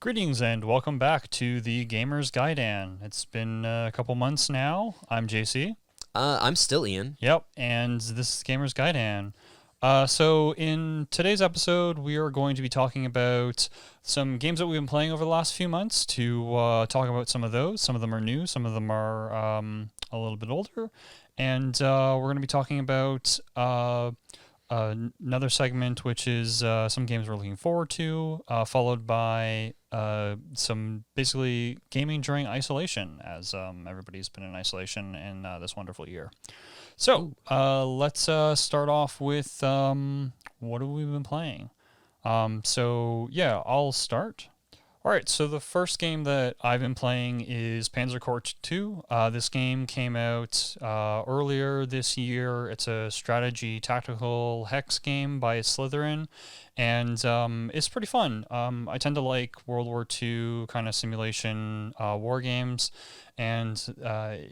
Greetings and welcome back to the Gamer's Gaiden. It's been a couple months now. I'm JC. I'm still Ian. Yep, and this is Gamer's Gaiden. So in today's episode, we are going to be talking about some games that we've been playing over the last few months. To talk about some of those. Some of them are new. Some of them are a little bit older, and we're going to be talking about another segment, which is some games we're looking forward to, followed by some basically gaming during isolation, as everybody's been in isolation in this wonderful year. So let's start off with what have we been playing? So yeah, I'll start. All right, so the first game that I've been playing is Panzer Corps 2. This game came out earlier this year. It's a strategy tactical hex game by Slytherin, and it's pretty fun. I tend to like World War II kind of simulation war games, and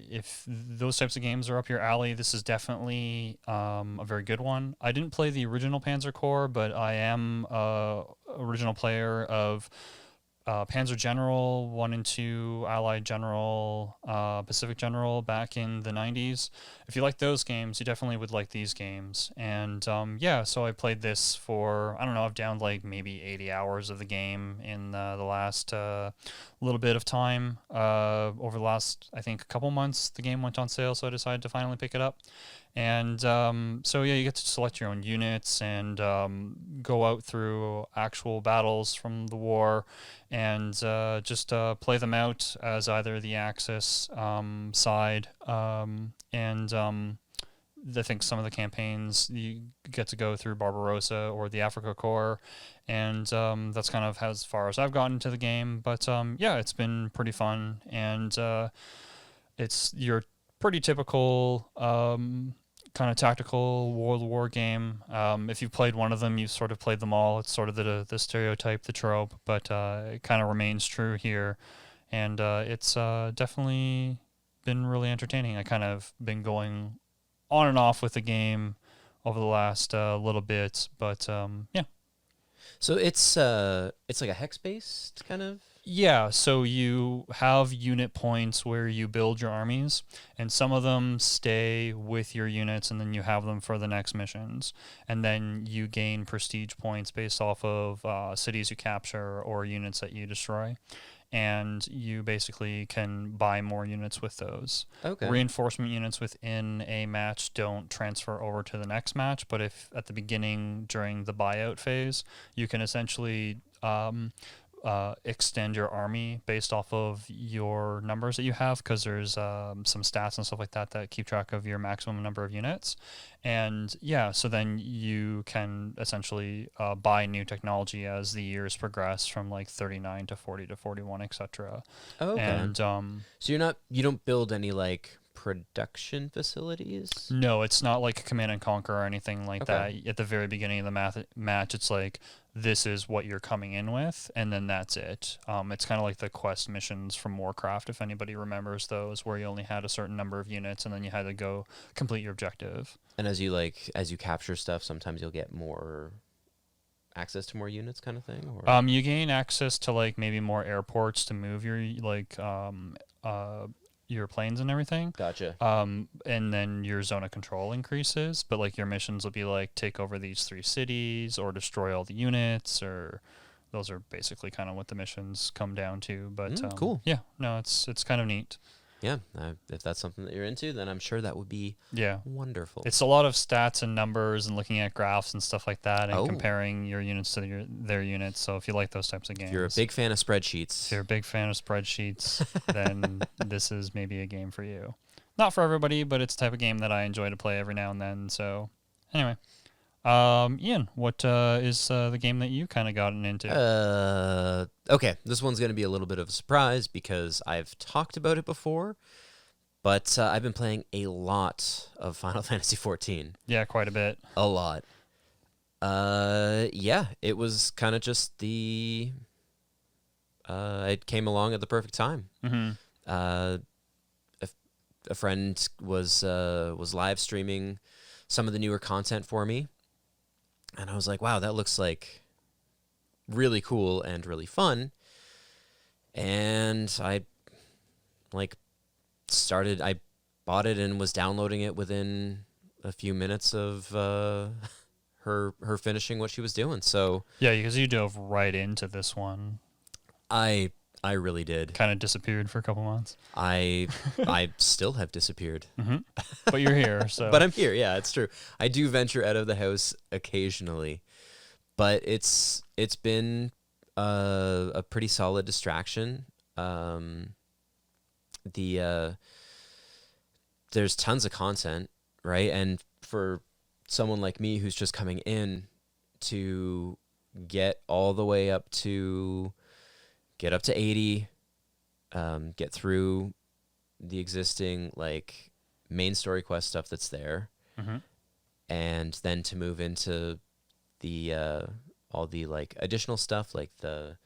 if those types of games are up your alley, this is definitely a very good one. I didn't play the original Panzer Corps, but I am a original player of Panzer General 1 and 2, Allied General, Pacific General back in the 90s. If you like those games, you definitely would like these games. And yeah, so I played this for, I don't know, I've downed like maybe 80 hours of the game in the last little bit of time. Over the last, I think, a couple months, the game went on sale, so I decided to finally pick it up. And so yeah, you get to select your own units and go out through actual battles from the war and just play them out as either the Axis side and I think some of the campaigns you get to go through Barbarossa or the Africa Corps, and that's kind of as far as I've gotten to the game. But yeah, it's been pretty fun, and it's your pretty typical kind of tactical World War game. If you've played one of them, you've sort of played them all. It's sort of the stereotype, the trope, but it kind of remains true here, and it's definitely been really entertaining. I kind of been going on and off with the game over the last little bit, but yeah. So it's like a hex-based kind of? Yeah, so you have unit points where you build your armies, and some of them stay with your units, and then you have them for the next missions. And then you gain prestige points based off of cities you capture or units that you destroy. And you basically can buy more units with those. Okay. Reinforcement units within a match don't transfer over to the next match, but if at the beginning during the buyout phase, you can essentially extend your army based off of your numbers that you have, because there's some stats and stuff like that that keep track of your maximum number of units. And yeah, so then you can essentially buy new technology as the years progress from like 39 to 40 to 41, etc. Okay. And so you don't build any like production facilities? No, it's not like Command and Conquer or anything like Okay. that. At the very beginning of the match, it's like, this is what you're coming in with, and then that's it. It's kind of like the quest missions from Warcraft, if anybody remembers those, where you only had a certain number of units, and then you had to go complete your objective. And as you capture stuff, sometimes you'll get more access to more units kind of thing? Or? You gain access to like maybe more airports to move your planes and everything. Gotcha. And then your zone of control increases, but like your missions will be like take over these 3 cities or destroy all the units, or those are basically kind of what the missions come down to. But cool. Yeah, no, it's kind of neat. Yeah, if that's something that you're into, then I'm sure that would be wonderful. It's a lot of stats and numbers and looking at graphs and stuff like that, and Oh. comparing your units to their units. So if you like those types of games, If you're a big fan of spreadsheets. if you're a big fan of spreadsheets, then this is maybe a game for you. Not for everybody, but it's the type of game that I enjoy to play every now and then. So anyway, Ian, what is the game that you kind of gotten into? Okay, this one's going to be a little bit of a surprise because I've talked about it before, but I've been playing a lot of Final Fantasy XIV. Yeah, quite a bit. A lot. Yeah, it was kind of just it came along at the perfect time. Mm-hmm. A friend was live streaming some of the newer content for me, and I was like, wow, that looks like really cool and really fun. and I I bought it and was downloading it within a few minutes of her finishing what she was doing. So Yeah, because you dove right into this one. I really did. Kind of disappeared for a couple months. I still have disappeared. Mm-hmm. But you're here, so. But I'm here. Yeah, it's true. I do venture out of the house occasionally, but it's been a pretty solid distraction. There's tons of content, right? And for someone like me who's just coming in, to get all the way up to 80, get through the existing like main story quest stuff that's there, Mm-hmm. and then to move into the all the like additional stuff like the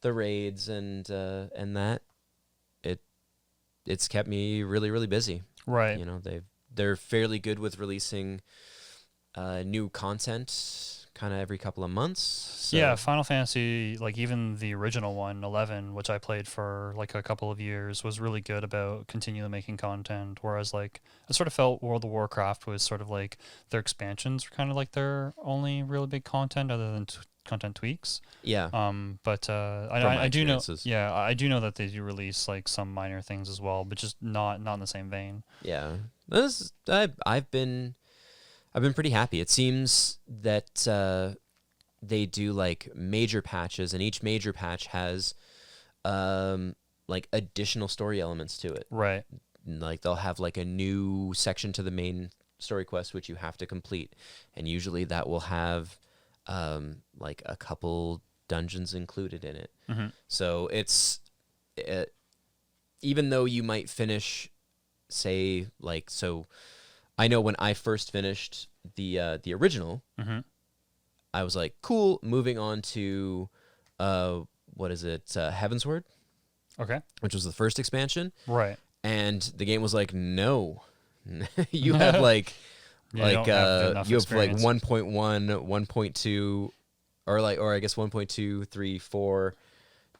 raids and that it's kept me really, really busy. Right. You know, they're fairly good with releasing new content kind of every couple of months. So. Yeah, Final Fantasy, like even the original one, 11, which I played for like a couple of years, was really good about continually making content. Whereas like I sort of felt World of Warcraft was sort of like their expansions were kind of like their only really big content other than content tweaks. Yeah. But I do know. Yeah, I do know that they do release like some minor things as well, but just not in the same vein. Yeah. I've been pretty happy. It seems that they do like major patches, and each major patch has like additional story elements to it. Right. Like they'll have like a new section to the main story quest which you have to complete, and usually that will have like a couple dungeons included in it. Mm-hmm. So even though you might finish, say, like, so I know when I first finished the original, Mm-hmm. I was like, cool, moving on to what is it, Heavensward, Okay. which was the first expansion, Right. and the game was like, no, you have like You don't have enough you have like experience. 1.1, 1.2, or I guess 1.2, 3, 4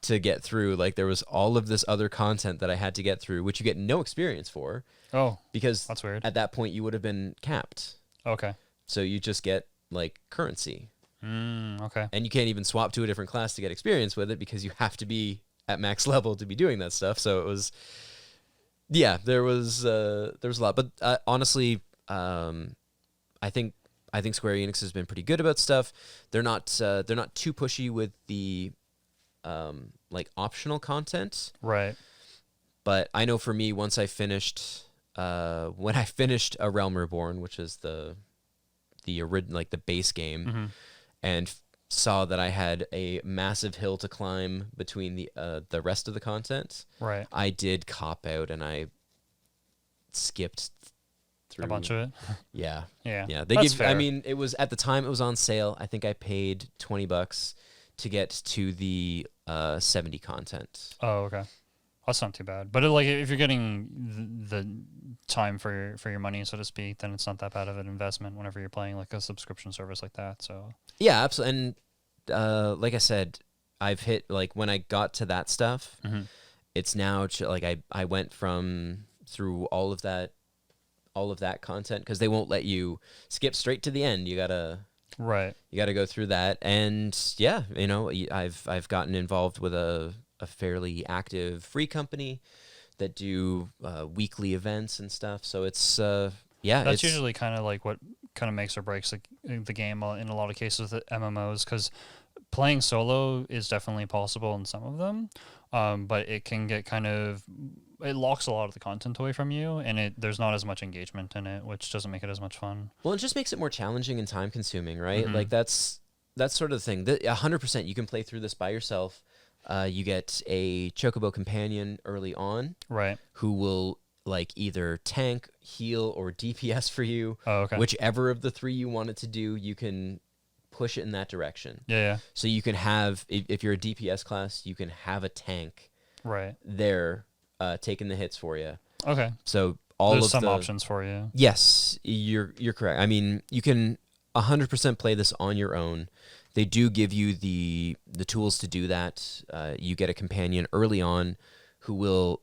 to get through. Like there was all of this other content that I had to get through, which you get no experience for. Oh, because that's weird. At that point you would have been capped. Okay. So you just get like currency. Okay. And you can't even swap to a different class to get experience with it because you have to be at max level to be doing that stuff. So it was, yeah, there was a lot. But honestly, I think Square Enix has been pretty good about stuff. They're not too pushy with the like optional content. Right. But I know for me, once I finished when I finished A Realm Reborn, which is the like the base game, Mm-hmm. and saw that I had a massive hill to climb between the rest of the content. Right. I did cop out and I skipped through A bunch of it. Yeah. Yeah. Yeah. That's fair. I mean, it was at the time it was on sale. I think I paid $20 to get to the 70 content. Oh, okay. That's not too bad. But like, if you're getting the time for your money, so to speak, then it's not that bad of an investment whenever you're playing like a subscription service like that. So Yeah, absolutely. And like I said, I've hit like when I got to that stuff, mm-hmm. it's now like I went through all of that content because they won't let you skip straight to the end. You gotta go through that. And yeah, you know, I've gotten involved with a fairly active free company that do weekly events and stuff. So it's that's usually kind of like what kind of makes or breaks the game in a lot of cases with MMOs, because playing solo is definitely possible in some of them, but it can get it locks a lot of the content away from you, and there's not as much engagement in it, which doesn't make it as much fun. Well, it just makes it more challenging and time consuming, right? Mm-hmm. Like that's sort of the thing. 100% you can play through this by yourself. You get a Chocobo companion early on, right? Who will like either tank, heal, or DPS for you. Oh, okay. Whichever of the three you want it to do, you can push it in that direction. Yeah. So you can have, if you're a DPS class, you can have a tank right there taking the hits for you. Okay. So there's some options for you. Yes, you're correct. I mean, you can 100% play this on your own. they do give you the tools to do that. You get a companion early on who will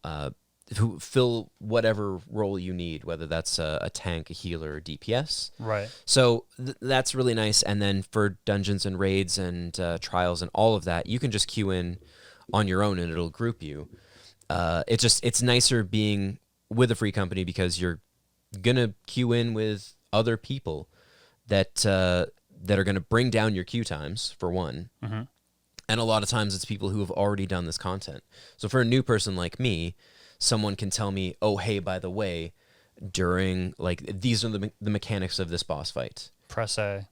who fill whatever role you need, whether that's a tank, a healer, or DPS. Right. So that's really nice. And then for dungeons and raids and trials and all of that, you can just queue in on your own and it'll group you. It's nicer being with a free company because you're gonna queue in with other people that are gonna bring down your queue times, for one. Mm-hmm. And a lot of times it's people who have already done this content. So for a new person like me, someone can tell me, oh, hey, by the way, during, like, these are the mechanics of this boss fight. Press A.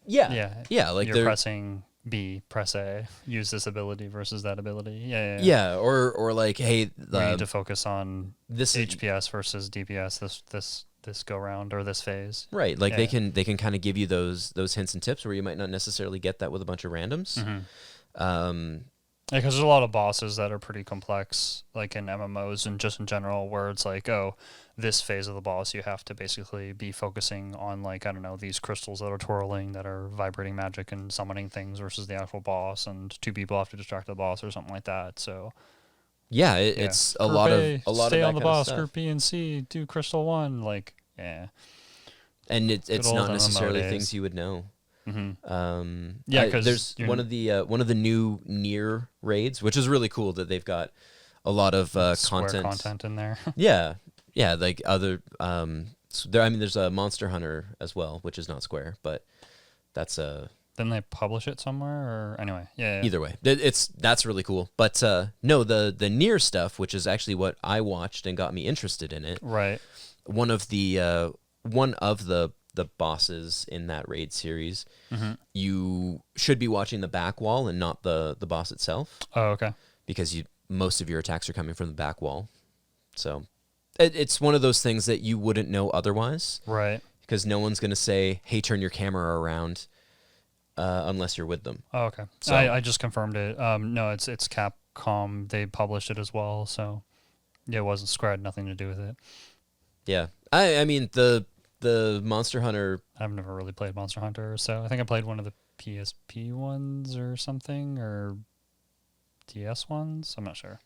Yeah. Like you're pressing B, press A. Use this ability versus that ability. Yeah. Or like, hey, we need to focus on this HPS versus DPS this go round or this phase. Right. Like they can kind of give you those hints and tips where you might not necessarily get that with a bunch of randoms. Mm-hmm. Because there's a lot of bosses that are pretty complex, like in MMOs and just in general, where it's like, oh, this phase of the boss, you have to basically be focusing on, like, I don't know, these crystals that are twirling, that are vibrating magic and summoning things versus the actual boss, and two people have to distract the boss or something like that. So, yeah, it's a lot of stay on the boss. Group B and C, do crystal 1, like, yeah. And it's not necessarily things you would know. Mm-hmm. Because there's one of the new Nier raids, which is really cool that they've got a lot of content in there. yeah, like other there's a Monster Hunter as well, which is not Square, but that's Then they publish it somewhere, or anyway, yeah. Either way, that's really cool. But no, the Nier stuff, which is actually what I watched and got me interested in it. Right. One of the bosses in that raid series, mm-hmm. you should be watching the back wall and not the boss itself. Oh, okay. Because most of your attacks are coming from the back wall. So it's one of those things that you wouldn't know otherwise. Right. Because no one's going to say, hey, turn your camera around unless you're with them. Oh, okay. So I just confirmed it. No, it's Capcom. They published it as well. So yeah, it wasn't Square. Had nothing to do with it. Yeah. I mean, the Monster Hunter... I've never really played Monster Hunter, so I think I played one of the PSP ones or something, or DS ones. I'm not sure.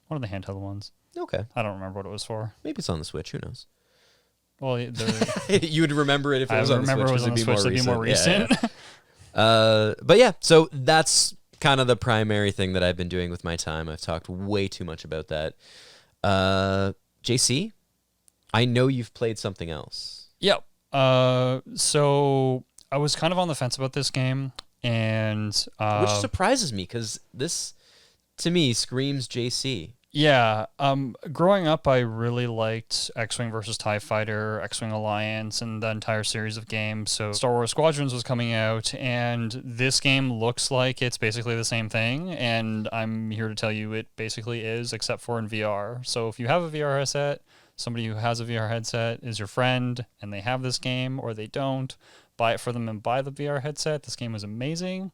One of the handheld ones. Okay. I don't remember what it was for. Maybe it's on the Switch. Who knows? Well, you would remember it if it was on the Switch. I remember it was on the Switch. It'd be more recent. Yeah. But yeah, so that's kind of the primary thing that I've been doing with my time. I've talked way too much about that. JC, I know you've played something else. Yep. So I was kind of on the fence about this game, and which surprises me because this, to me, screams JC. Yeah. Growing up, I really liked X-Wing versus TIE Fighter, X-Wing Alliance, and the entire series of games. So Star Wars Squadrons was coming out, and this game looks like it's basically the same thing. And I'm here to tell you it basically is, except for in VR. So if you have a VR headset, somebody who has a VR headset is your friend, and they have this game, or they don't, buy it for them and buy the VR headset. This game was amazing.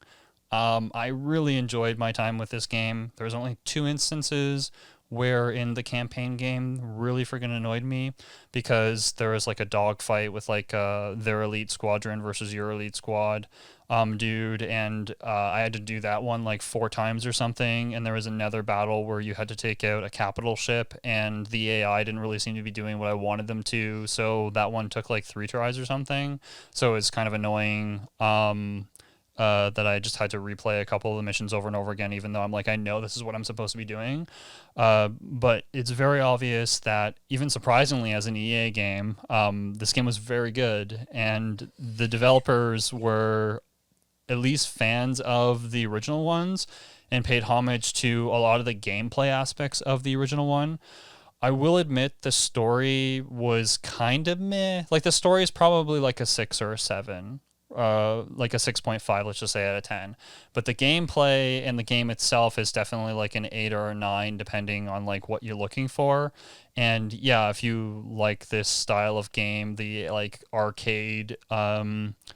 I really enjoyed my time with this game. There's only 2 instances where in the campaign game really freaking annoyed me, because there was like a dogfight with like their elite squadron versus your elite squad, dude, and I had to do that one like 4 times or something, and there was another battle where you had to take out a capital ship, and the AI didn't really seem to be doing what I wanted them to, so that one took like 3 tries or something, so it's kind of annoying. That I just had to replay a couple of the missions over and over again, even though I'm like, I know this is what I'm supposed to be doing. But it's very obvious that, even surprisingly as an EA game, this game was very good, and the developers were at least fans of the original ones and paid homage to a lot of the gameplay aspects of the original one. I will admit the story was kind of meh. Like, the story is probably like a 6 or a 7. Like a 6.5, let's just say, out of 10. But the gameplay and the game itself is definitely like an 8 or a 9, depending on like what you're looking for. And yeah, if you like this style of game, the like arcade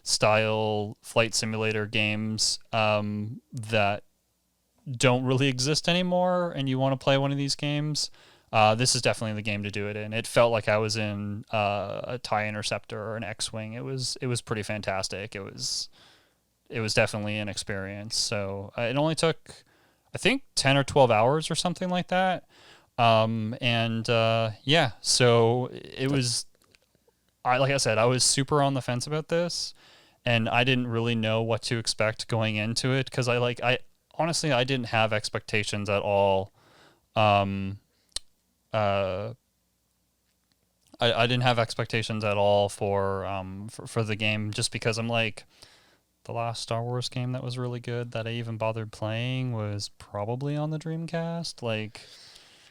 style flight simulator games that don't really exist anymore, and you want to play one of these games, this is definitely the game to do it in. It felt like I was in a TIE Interceptor or an X-Wing. It was pretty fantastic. It was it was definitely an experience. So it only took, I think, 10 or 12 hours or something like that. Yeah, so it was, like I said, I was super on the fence about this, and I didn't really know what to expect going into it, because I honestly, I didn't have expectations at all. I didn't have expectations at all for the game, just because I'm like, the last Star Wars game that was really good that I even bothered playing was probably on the Dreamcast. Like,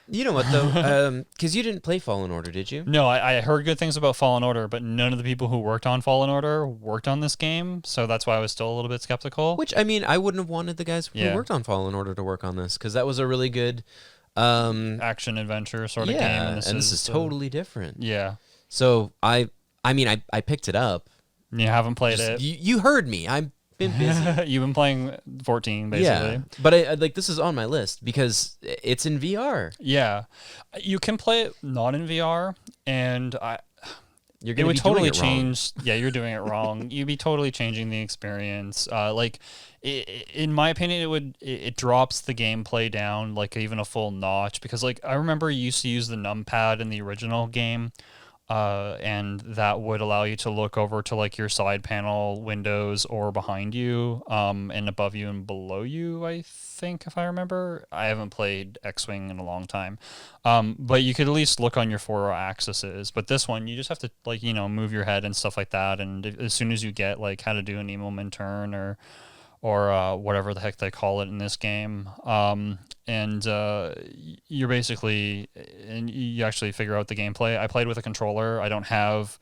you know what though? Because you didn't play Fallen Order, did you? no, I heard good things about Fallen Order, but none of the people who worked on Fallen Order worked on this game, so that's why I was still a little bit skeptical. Which, I mean, I wouldn't have wanted the guys who worked on Fallen Order to work on this, because that was a really good action adventure sort of game, and this is totally different. Yeah. So I mean, I picked it up. You haven't played it. You heard me. I've been busy. You've been playing 14, basically. Yeah, but I like, this is on my list because it's in VR. Yeah, you can play it not in VR, and You're it would be totally doing it wrong. change. Yeah, you're doing it wrong. You'd be totally changing the experience. Like, in my opinion, it drops the gameplay down like even a full notch, because like I remember you used to use the numpad in the original game. And that would allow you to look over to like your side panel windows or behind you, and above you and below you, I think, if I remember. I haven't played X-Wing in a long time. But you could at least look on your 4 axes. But this one, you just have to, like, move your head and stuff like that. And as soon as you get like how to do an Emo turn or whatever the heck they call it in this game. You're basically, and you actually figure out the gameplay. I played with a controller. I don't have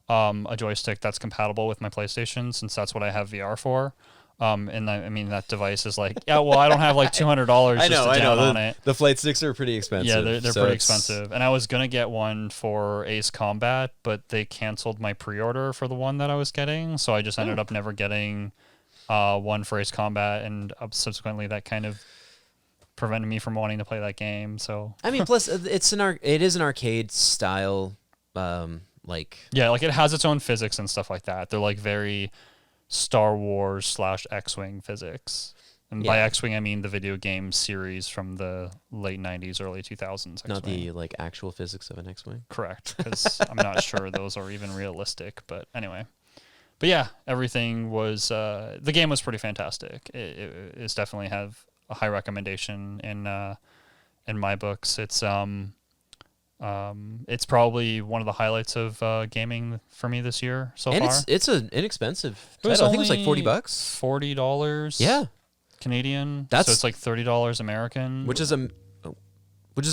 a joystick that's compatible with my PlayStation, since that's what I have VR for. I mean, that device is like, yeah, well, I don't have like $200 just to down on it. The flight sticks are pretty expensive. Yeah, they're pretty expensive. And I was going to get one for Ace Combat, but they canceled my pre-order for the one that I was getting. So I just ended up never getting one for Ace Combat, and subsequently that kind of prevented me from wanting to play that game. So I mean, plus it is an arcade style, like, yeah, like it has its own physics and stuff like that. They're like very Star Wars / X-Wing physics, and by X-Wing I mean the video game series from the late 90s, early 2000s. X-Wing. Not the like actual physics of an X-Wing. Correct, because I'm not sure those are even realistic. But anyway. But yeah, everything was, the game was pretty fantastic. It's definitely have a high recommendation in my books. It's probably one of the highlights of gaming for me this year so far. And it's an inexpensive title. I think it was like $40. $40. Yeah. Canadian. So it's like $30 American. Which is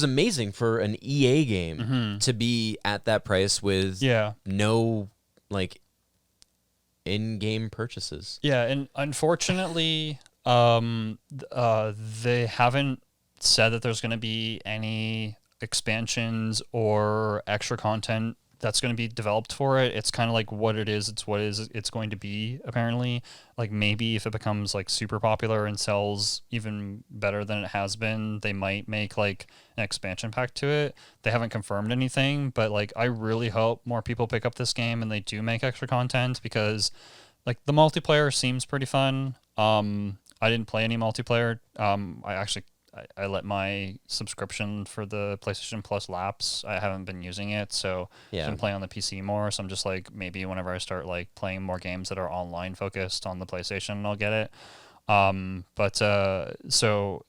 amazing for an EA game to be at that price with no like in-game purchases. Yeah, and unfortunately, they haven't said that there's going to be any expansions or extra content that's going to be developed for it. It's kind of like what it is. It's what it's going to be, apparently. Like, maybe if it becomes like super popular and sells even better than it has been, they might make like an expansion pack to it. They haven't confirmed anything, but like I really hope more people pick up this game and they do make extra content, because like the multiplayer seems pretty fun. I didn't play any multiplayer. I let my subscription for the PlayStation Plus lapse. I haven't been using it, so I've been playing on the PC more. So I'm just like, maybe whenever I start like playing more games that are online focused on the PlayStation, I'll get it. So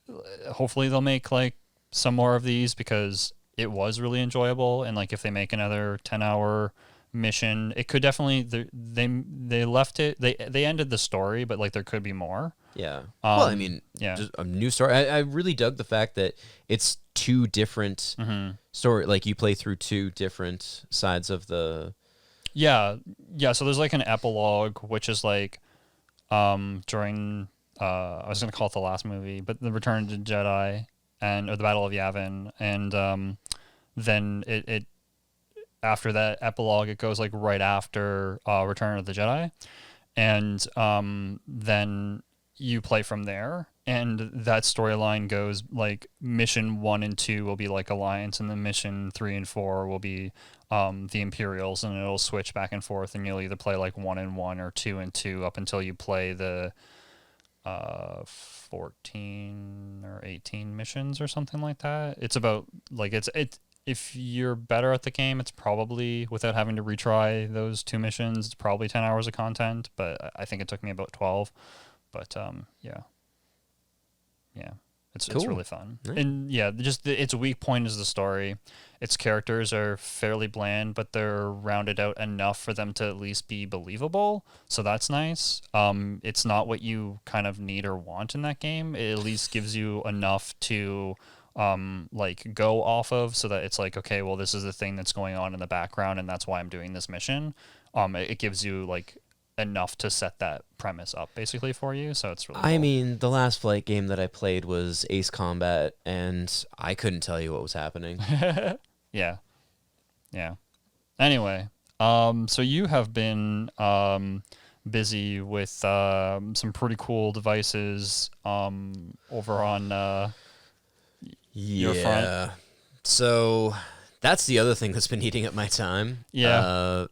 hopefully they'll make like some more of these, because it was really enjoyable. And like if they make another 10-hour mission, it could definitely, they left it, they ended the story, but like there could be more. Yeah. Well, I mean, just a new story. I really dug the fact that it's 2 different story. Like you play through 2 different sides of the. Yeah. So there's like an epilogue, which is like during I was gonna call it the last movie, but the Return of the Jedi or the Battle of Yavin, and then it after that epilogue, it goes like right after Return of the Jedi, and then you play from there, and that storyline goes like mission 1 and 2 will be like Alliance, and then mission 3 and 4 will be the Imperials, and it'll switch back and forth, and you'll either play like 1 and 1 or 2 and 2 up until you play the 14 or 18 missions or something like that. It's about like it if you're better at the game, it's probably, without having to retry those 2 missions, it's probably 10 hours of content, but I think it took me about 12. But yeah, it's really fun. Right. And yeah, just its weak point is the story. Its characters are fairly bland, but they're rounded out enough for them to at least be believable, so that's nice. It's not what you kind of need or want in that game. It at least gives you enough to like go off of, so that it's like, okay, well, this is the thing that's going on in the background, and that's why I'm doing this mission. It gives you like enough to set that premise up basically for you, so it's really cool. I mean, the last flight game that I played was Ace Combat, and I couldn't tell you what was happening. Yeah. Anyway, so you have been busy with some pretty cool devices over on your front. So that's the other thing that's been eating up my time. Yeah.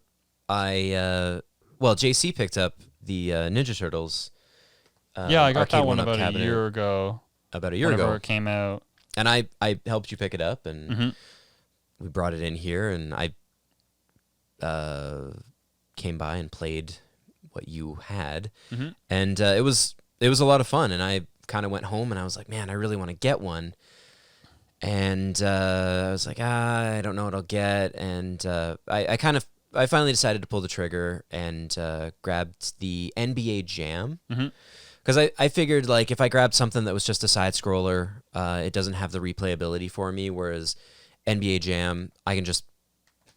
Well, JC picked up the Ninja Turtles. Yeah, I got that one one-up about a cabinet year ago. Whenever it came out. And I helped you pick it up, and Mm-hmm. we brought it in here, and I came by and played what you had, Mm-hmm. and it was a lot of fun. And I kind of went home, and I was like, man, I really want to get one. And I was like, I don't know what I'll get, and I finally decided to pull the trigger and grabbed the NBA Jam. Mm-hmm. Because I figured, like, if I grabbed something that was just a side-scroller, it doesn't have the replayability for me, whereas NBA Jam, I can just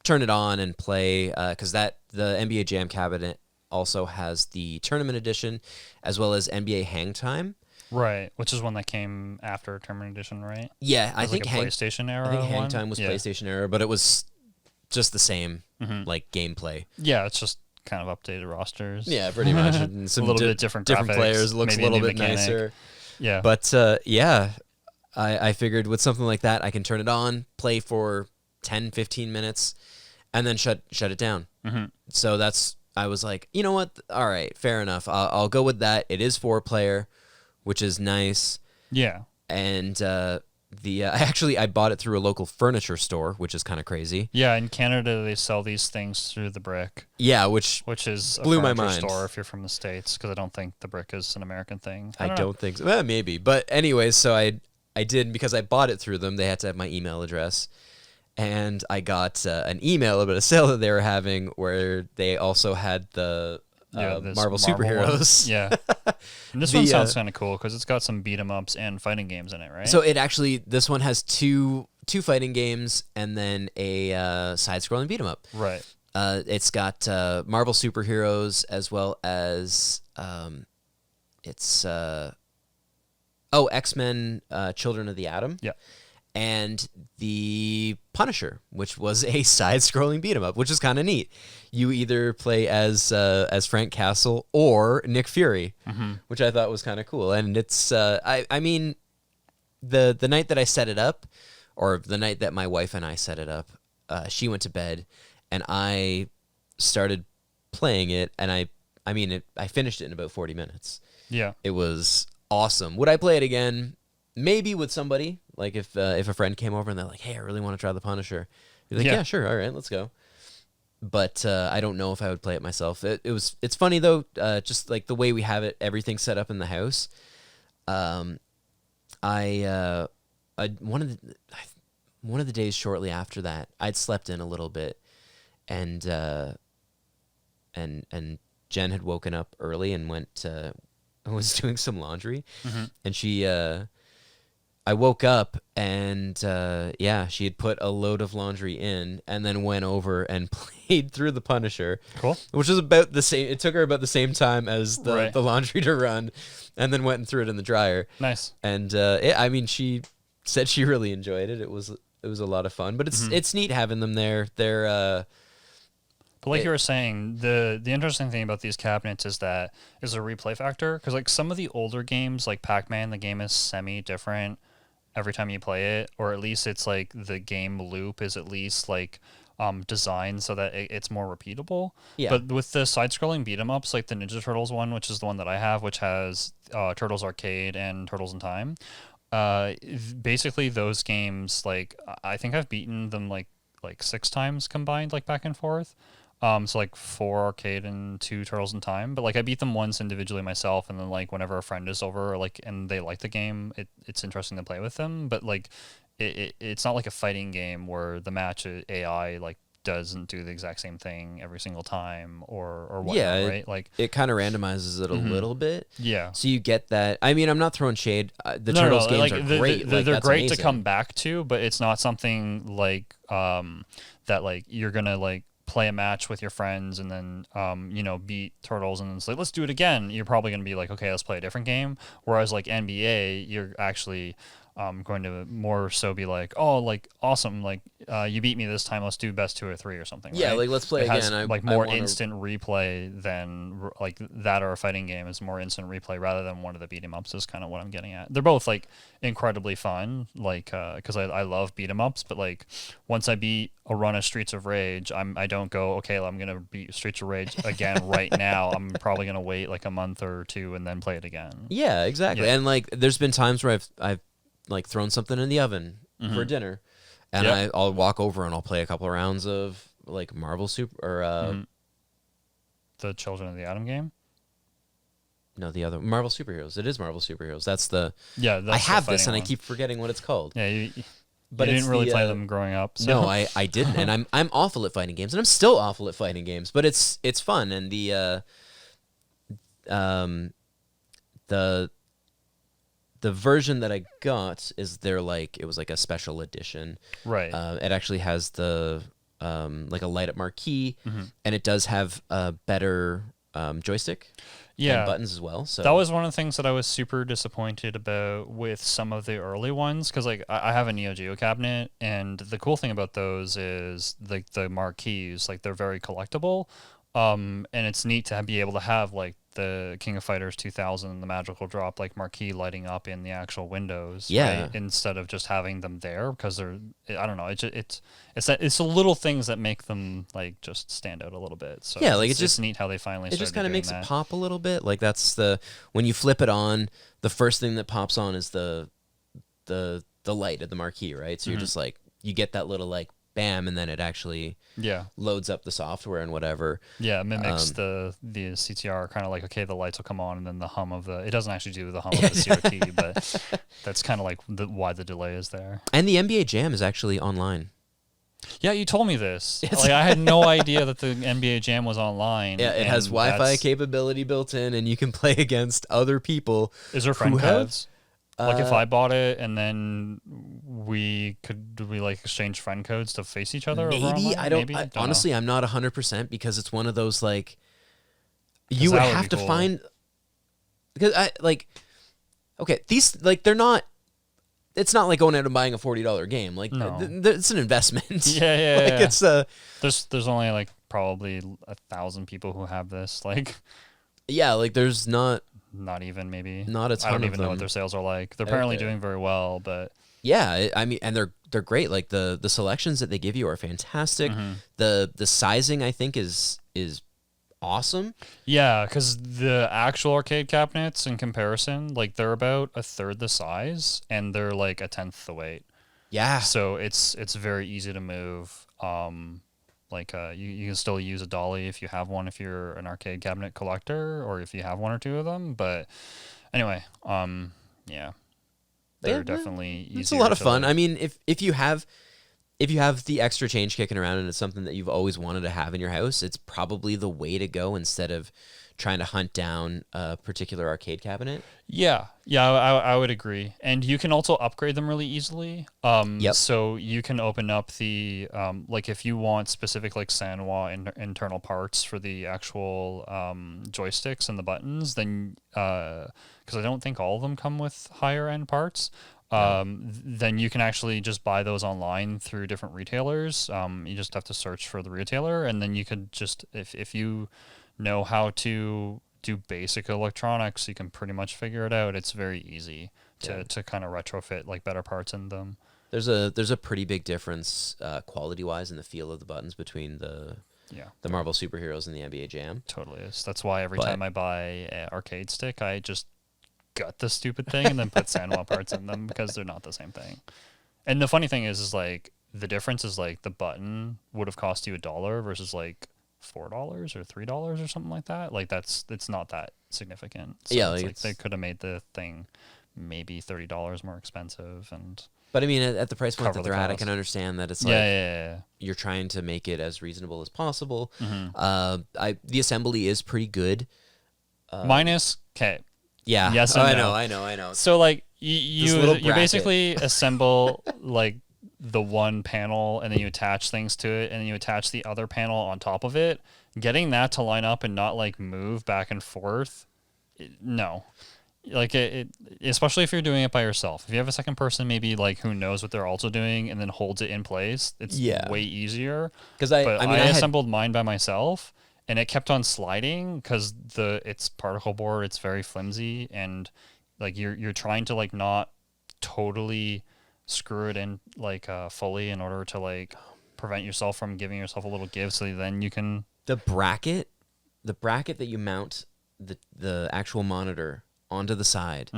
turn it on and play, because the NBA Jam cabinet also has the Tournament Edition, as well as NBA Hang Time. Right, which is one that came after Tournament Edition, right? Yeah, I think PlayStation era. I think Hang one? Time was PlayStation era, but it was just the same, like, gameplay. Yeah, it's just kind of updated rosters. Yeah, pretty much. And some a little bit different graphics, players. It looks a maybe little new bit mechanic. nicer. Yeah. But yeah, I figured with something like that, I can turn it on, play for 10, 15 minutes, and then shut it down. Mm-hmm. So I was like, you know what? All right, fair enough. I'll go with that. It is 4-player, which is nice. Yeah. And I bought it through a local furniture store, which is kind of crazy. Yeah, in Canada they sell these things through the Brick. Yeah, which is a blew my furniture mind. store if you're from the States, because I don't think the Brick is an American thing. I don't think so. Well, maybe. But anyways, so I did, because I bought it through them. They had to have my email address. And I got an email about a sale that they were having where they also had the Marvel superheroes. Yeah. And this one sounds kind of cool because it's got some beat 'em ups and fighting games in it, right? So this one has two fighting games and then a side-scrolling beat 'em up. Right. It's got Marvel superheroes, as well as X-Men Children of the Atom. Yeah. And the Punisher, which was a side-scrolling beat 'em up, which is kind of neat. You either play as Frank Castle or Nick Fury, which I thought was kind of cool. And it's I mean, the night that I set it up, or the night that my wife and I set it up, she went to bed, and I started playing it, and I finished it in about 40 minutes. Yeah. It was awesome. Would I play it again? Maybe with somebody, like if a friend came over and they're like, hey, I really want to try the Punisher. You're like, yeah, sure, all right, let's go. But I don't know if I would play it myself. It's funny though, just like the way we have it, everything set up in the house. One of the days shortly after that, I'd slept in a little bit, and Jen had woken up early and was doing some laundry, and I woke up and she had put a load of laundry in and then went over and played through the Punisher. Cool. Which was about the same. It took her about the same time as the laundry to run, and then went and threw it in the dryer. Nice. And she said she really enjoyed it. It was a lot of fun. But it's neat having them there. But like you were saying, the interesting thing about these cabinets is that is a replay factor, because like some of the older games, like Pac-Man, the game is semi-different every time you play it, or at least it's like the game loop is at least like designed so that it's more repeatable. Yeah. But with the side-scrolling beat 'em ups, like the Ninja Turtles one, which is the one that I have, which has Turtles Arcade and Turtles in Time, basically those games, like I think I've beaten them like 6 times combined, like back and forth. So like 4 arcade and 2 Turtles in Time, but like I beat them once individually myself, and then like whenever a friend is over, like and they like the game, it's interesting to play with them. But like it's not like a fighting game where the match AI like doesn't do the exact same thing every single time or whatnot, yeah, right? Like it kind of randomizes it a little bit. Yeah. So you get that. I mean, I'm not throwing shade. The No, Turtles games like, are great. They're that's great amazing. to come back to, but it's not something like that like you're gonna like play a match with your friends and then beat Turtles and then it's like let's do it again. You're probably gonna be like, okay, let's play a different game. Whereas like NBA, you're actually going to more so be like, oh, like awesome, like you beat me this time, let's do best 2 or 3 or something. Yeah, right? like let's play it has, again. like more instant replay than like that, or a fighting game is more instant replay rather than one of the beat 'em ups is kind of what I'm getting at. They're both like incredibly fun, like because I love beat 'em ups, but like once I beat a run of Streets of Rage, I don't go, okay, I'm gonna beat Streets of Rage again right now. I'm probably gonna wait like a month or 2 and then play it again. Yeah, exactly. Yeah. And like there's been times where I've like thrown something in the oven for dinner, and I'll walk over and I'll play a couple of rounds of like Marvel Super or the Children of the Atom game. No, the other Marvel Superheroes. It is Marvel Superheroes. That's the That's I have this and one. I keep forgetting what it's called. Yeah, but you didn't really play them growing up. So. No, I didn't, and I'm awful at fighting games, and I'm still awful at fighting games. But it's fun, and the version that I got is it was like a special edition. Right. It actually has the like a light up marquee, and it does have a better joystick. And buttons as well. So that was one of the things that I was super disappointed about with some of the early ones, because like I have a Neo Geo cabinet, and the cool thing about those is like the marquees, like they're very collectible, and it's neat to be able to have like the King of Fighters 2000, the Magical Drop like marquee lighting up in the actual windows, right? Instead of just having them there, because they're, I don't know, it's the little things that make them like just stand out a little bit. So yeah, like it's just neat how they finally it just kind of makes that. It pop a little bit. Like that's when you flip it on, the first thing that pops on is the light of the marquee, right? So you're just like, you get that little like bam, and then it actually loads up the software and whatever. Yeah, it mimics the CTR, kind of like, okay, the lights will come on and then the hum of it doesn't actually do the hum of the CRT, but that's kind of like why the delay is there. And the NBA Jam is actually online. Yeah, you told me this. Like, I had no idea that the NBA Jam was online. Yeah, it has Wi-Fi capability built in, and you can play against other people. Is there friend codes? Like if I bought it and then we like exchange friend codes to face each other? Maybe. I don't. Honestly, I'm not 100% because it's one of those like you would have to find, because okay, these like they're not. It's not like going out and buying a $40 game. Like it's an investment. Yeah. Like it's there's only like probably 1,000 people who have this. Like like there's not even maybe not a ton. I don't even know what their sales are like. They're apparently doing very well, but yeah, I mean, and they're great. Like the selections that they give you are fantastic. The sizing, I think, is awesome. Yeah, because the actual arcade cabinets in comparison, like they're about a third the size and they're like a tenth the weight. Yeah. So it's very easy to move. You can still use a dolly if you have one, if you're an arcade cabinet collector, or if you have 1 or 2 of them. But anyway, they're definitely easier. It's a lot of fun. I mean, if you have the extra change kicking around and it's something that you've always wanted to have in your house, it's probably the way to go instead of trying to hunt down a particular arcade cabinet. Yeah, I would agree. And you can also upgrade them really easily. So you can open up the, like if you want specific like Sanwa internal parts for the actual joysticks and the buttons, then, because I don't think all of them come with higher end parts, then you can actually just buy those online through different retailers. You just have to search for the retailer, and then you could just, if you know how to do basic electronics, you can pretty much figure it out. It's very easy to kind of retrofit like better parts in them. There's a pretty big difference quality wise in the feel of the buttons between the Marvel superheroes and the NBA Jam. Totally is. That's why every time I buy an arcade stick, I just gut the stupid thing and then put Sanwa parts in them, because they're not the same thing. And the funny thing is like the difference is like the button would have cost you $1 versus like $4 or $3 or something like that. Like it's not that significant. So yeah, it's like they could have made the thing maybe $30 more expensive. But I mean, at the price point that they're at, I can understand that it's like you're trying to make it as reasonable as possible. The assembly is pretty good. Minus okay. Yeah. Yes. And no. I know. So like you basically assemble like the one panel, and then you attach things to it, and then you attach the other panel on top of it. Getting that to line up and not like move back and forth, no. Like it, especially if you're doing it by yourself. If you have a second person, maybe like who knows what they're also doing, and then holds it in place, it's way easier. Because I assembled mine by myself, and it kept on sliding because it's particle board. It's very flimsy, and like you're trying to like not totally screw it in like fully in order to like prevent yourself from giving yourself a little give, so then you can the bracket that you mount the actual monitor onto the side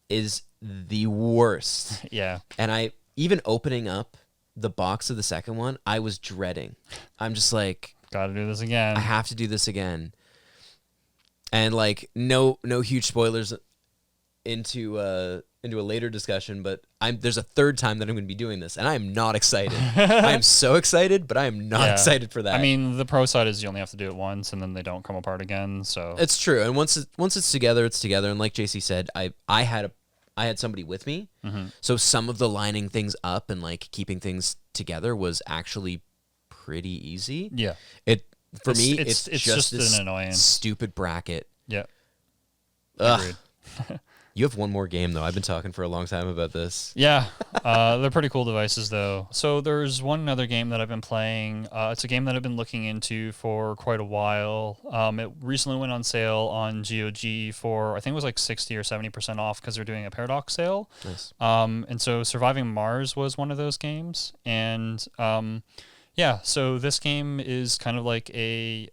is the worst. Yeah. And I even opening up the box of the second one, I was dreading. I'm just like, gotta do this again. I have to do this again. And like no huge spoilers into a later discussion, but there's a third time that I'm going to be doing this, and I am not excited. I am so excited, but I am not excited for that. I mean, the pro side is you only have to do it once, and then they don't come apart again. So it's true, and once it's together, it's together. And like JC said, I had somebody with me, so some of the lining things up and like keeping things together was actually pretty easy. Yeah, it's just an annoyance stupid bracket. Yeah. Agreed. You have one more game, though. I've been talking for a long time about this. Yeah. They're pretty cool devices, though. So there's one other game that I've been playing. It's a game that I've been looking into for quite a while. It recently went on sale on GOG for, I think it was like 60 or 70% off because they're doing a Paradox sale. Nice. And so Surviving Mars was one of those games. And so this game is kind of like a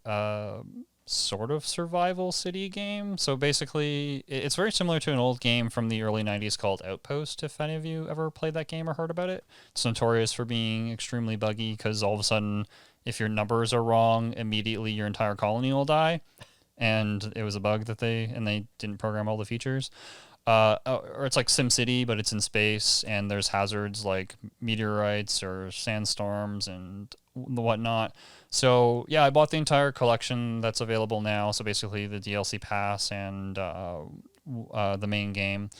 sort of survival city game. So basically it's very similar to an old game from the early 90s called Outpost, if any of you ever played that game or heard about it. It's notorious for being extremely buggy because all of a sudden if your numbers are wrong, immediately your entire colony will die, and it was a bug that they didn't program all the features. Or it's like SimCity, but it's in space, and there's hazards like meteorites or sandstorms and whatnot. So yeah, I bought the entire collection that's available now. So basically the DLC pass and the main game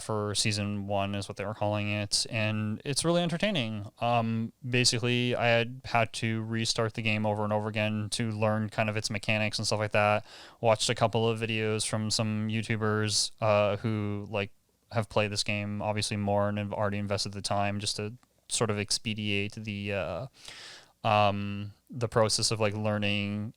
for season 1 is what they were calling it, and it's really entertaining. Basically, I had to restart the game over and over again to learn kind of its mechanics and stuff like that. Watched a couple of videos from some YouTubers who like have played this game obviously more and have already invested the time just to sort of expedite the process of like learning,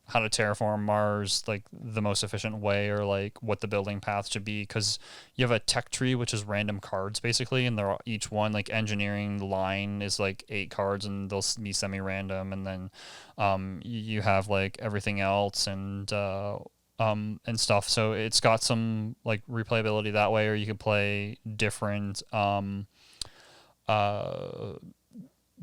how to terraform Mars like the most efficient way, or like what the building path should be, because you have a tech tree which is random cards basically, and they're each one like engineering line is like 8 cards and they'll be semi-random, and then you have like everything else and stuff. So it's got some like replayability that way, or you could play different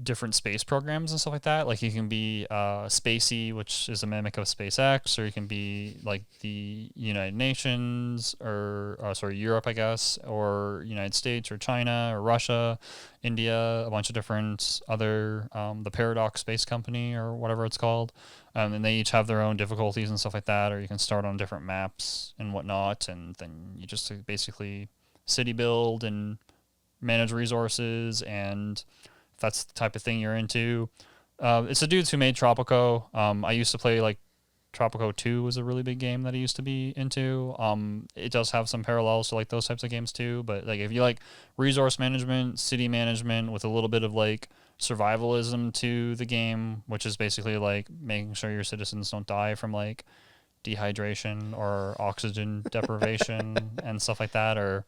different space programs and stuff like that. Like you can be Spacey, which is a mimic of SpaceX, or you can be like the United Nations, or Europe, I guess, or United States, or China, or Russia, India, a bunch of different other, the Paradox Space Company, or whatever it's called. And they each have their own difficulties and stuff like that, or you can start on different maps and whatnot, and then you just basically city build and manage resources, and if that's the type of thing you're into. It's the dudes who made Tropico. I used to play like Tropico 2 was a really big game that I used to be into. It does have some parallels to like those types of games too, but like if you like resource management, city management with a little bit of like survivalism to the game, which is basically like making sure your citizens don't die from like dehydration or oxygen deprivation and stuff like that, or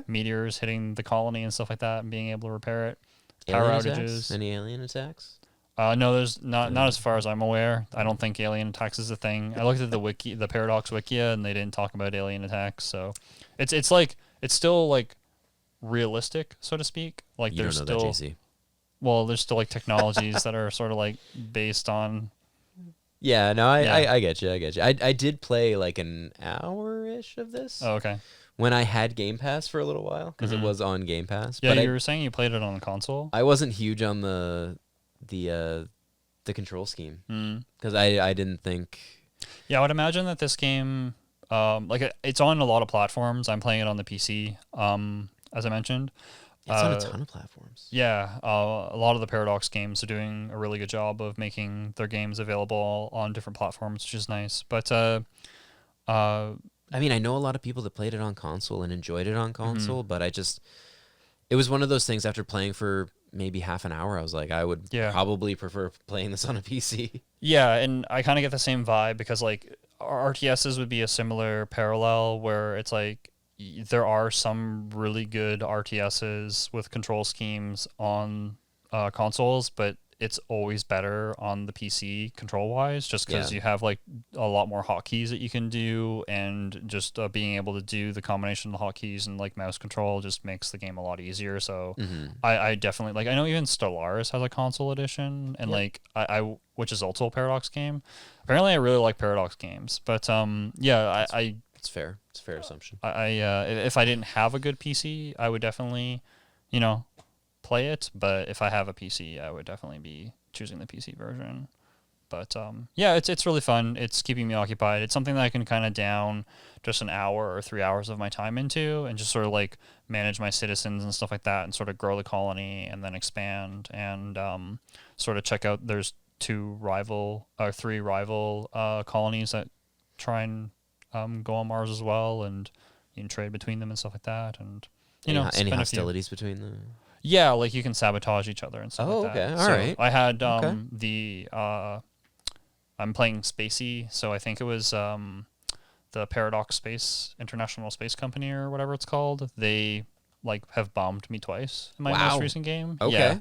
meteors hitting the colony and stuff like that and being able to repair it. Power outages. Any alien attacks? No, there's not as far as I'm aware. I don't think alien attacks is a thing. I looked at the wiki, the Paradox Wikia, and they didn't talk about alien attacks. So it's still like realistic, so to speak. Like you there's don't know still that, JC. Well, there's still like technologies that are sort of like based on. Yeah, no, I get you. I did play like an hour-ish of this. Oh, okay. When I had Game Pass for a little while, because it was on Game Pass. Yeah, but you were saying you played it on the console. I wasn't huge on the control scheme because I didn't think. Yeah, I would imagine that this game, it's on a lot of platforms. I'm playing it on the PC, as I mentioned. It's on a ton of platforms. Yeah, a lot of the Paradox games are doing a really good job of making their games available on different platforms, which is nice. But I mean, I know a lot of people that played it on console and enjoyed it on console, but it was one of those things after playing for maybe half an hour, I was like, I would probably prefer playing this on a PC. Yeah, and I kind of get the same vibe because like RTSs would be a similar parallel where it's like there are some really good RTSs with control schemes on consoles, but it's always better on the PC control-wise just because you have like a lot more hotkeys that you can do, and just being able to do the combination of the hotkeys and like mouse control just makes the game a lot easier. So I definitely like, I know even Stellaris has a console edition, and like I which is also a Paradox game. Apparently I really like Paradox games, but it's fair. It's a fair assumption. If I didn't have a good PC, I would definitely, play it. But if I have a PC, I would definitely be choosing the PC version. But it's really fun. It's keeping me occupied. It's something that I can kind of down just an hour or 3 hours of my time into, and just sort of like manage my citizens and stuff like that, and sort of grow the colony and then expand and sort of check out. There's 3 rival colonies that try and go on Mars as well, and you can trade between them and stuff like that. And any hostilities between them? Yeah, like you can sabotage each other and stuff like that. All right. I had I'm playing Spacey, so I think it was the Paradox Space International Space Company or whatever it's called. They like have bombed me twice in my most recent game. Okay. Yeah.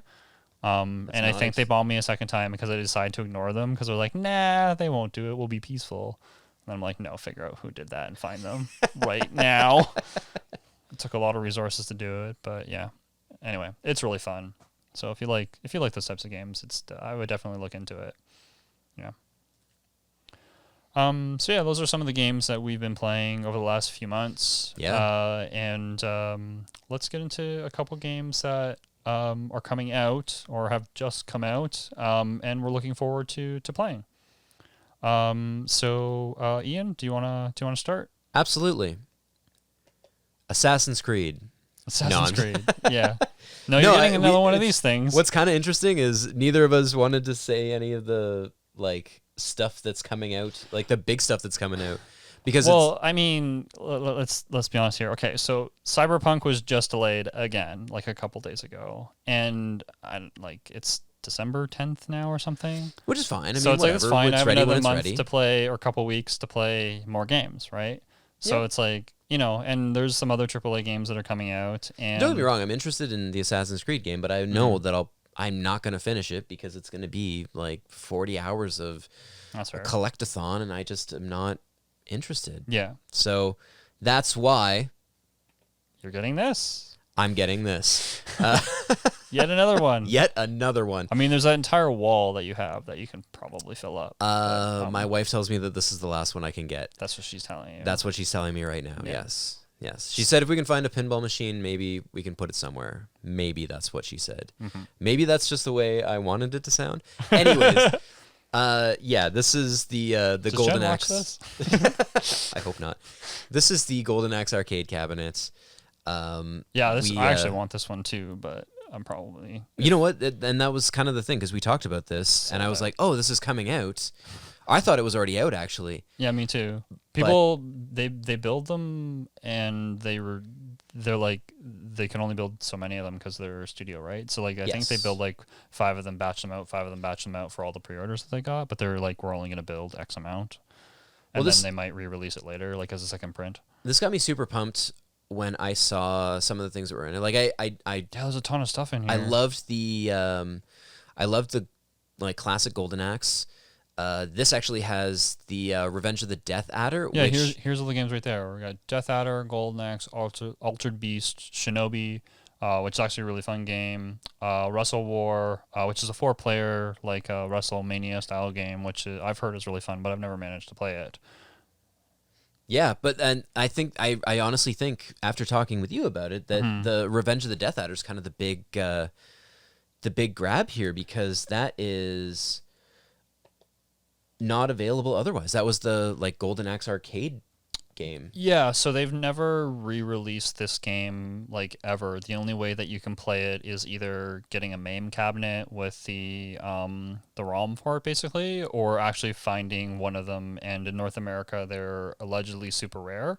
And nice. I think they bombed me a second time because I decided to ignore them because they're like, nah, they won't do it. We'll be peaceful. And I'm like, no, figure out who did that and find them right now. It took a lot of resources to do it, but yeah. Anyway, it's really fun. So if you like those types of games, I would definitely look into it. Yeah. So yeah, those are some of the games that we've been playing over the last few months. Yeah. And let's get into a couple games that are coming out or have just come out, and we're looking forward to playing. So Ian, do you wanna start? Absolutely. Assassin's Creed. Creed. Yeah. No, you're getting another one of these things. What's kind of interesting is neither of us wanted to say any of the like stuff that's coming out, like the big stuff that's coming out, because I mean, let's be honest here. Okay, so Cyberpunk was just delayed again, like a couple days ago, and it's December 10th now or something, which is fine. So it's like it's fine. I have another month to play or a couple weeks to play more games, right? So it's like, and there's some other AAA games that are coming out. And don't get me wrong, I'm interested in the Assassin's Creed game, but I know that I'm not going to finish it because it's going to be like 40 hours of a collectathon, and I just am not interested. Yeah. So that's why you're getting this. I'm getting this. Yet another one. Yet another one. I mean, there's that entire wall that you have that you can probably fill up. My wife tells me that this is the last one I can get. That's what she's telling you. That's what she's telling me right now. Yeah. Yes. She said if we can find a pinball machine, maybe we can put it somewhere. Maybe that's what she said. Mm-hmm. Maybe that's just the way I wanted it to sound. Anyways, this is the Does Golden Jen Axe. Watch this? I hope not. This is the Golden Axe arcade cabinets. I actually want this one too, but I'm probably... You know what? And that was kind of the thing, because we talked about this, and I was like, oh, this is coming out. I thought it was already out, actually. Yeah, me too. People they build them, and they're like they can only build so many of them because they're a studio, right? So like I think they build like 5 of them, batch them out for all the pre-orders that they got. But they're like, we're only going to build X amount, and then they might re-release it later, like as a second print. This got me super pumped when I saw some of the things that were in it. Like I there's a ton of stuff in here. I loved the like classic Golden Axe. This actually has the Revenge of the Death Adder. Yeah, here's all the games right there. We got Death Adder, Golden Axe, Altered Beast, Shinobi, which is actually a really fun game. Wrestle War, which is a 4-player like WrestleMania style game, which I've heard is really fun, but I've never managed to play it. Yeah, but I think I honestly think after talking with you about it that the Revenge of the Death Adder is kind of the big grab here, because that is not available otherwise. That was the like Golden Axe arcade game. Yeah, so they've never re-released this game like ever. The only way that you can play it is either getting a MAME cabinet with the ROM for it, basically, or actually finding one of them. And in North America, they're allegedly super rare.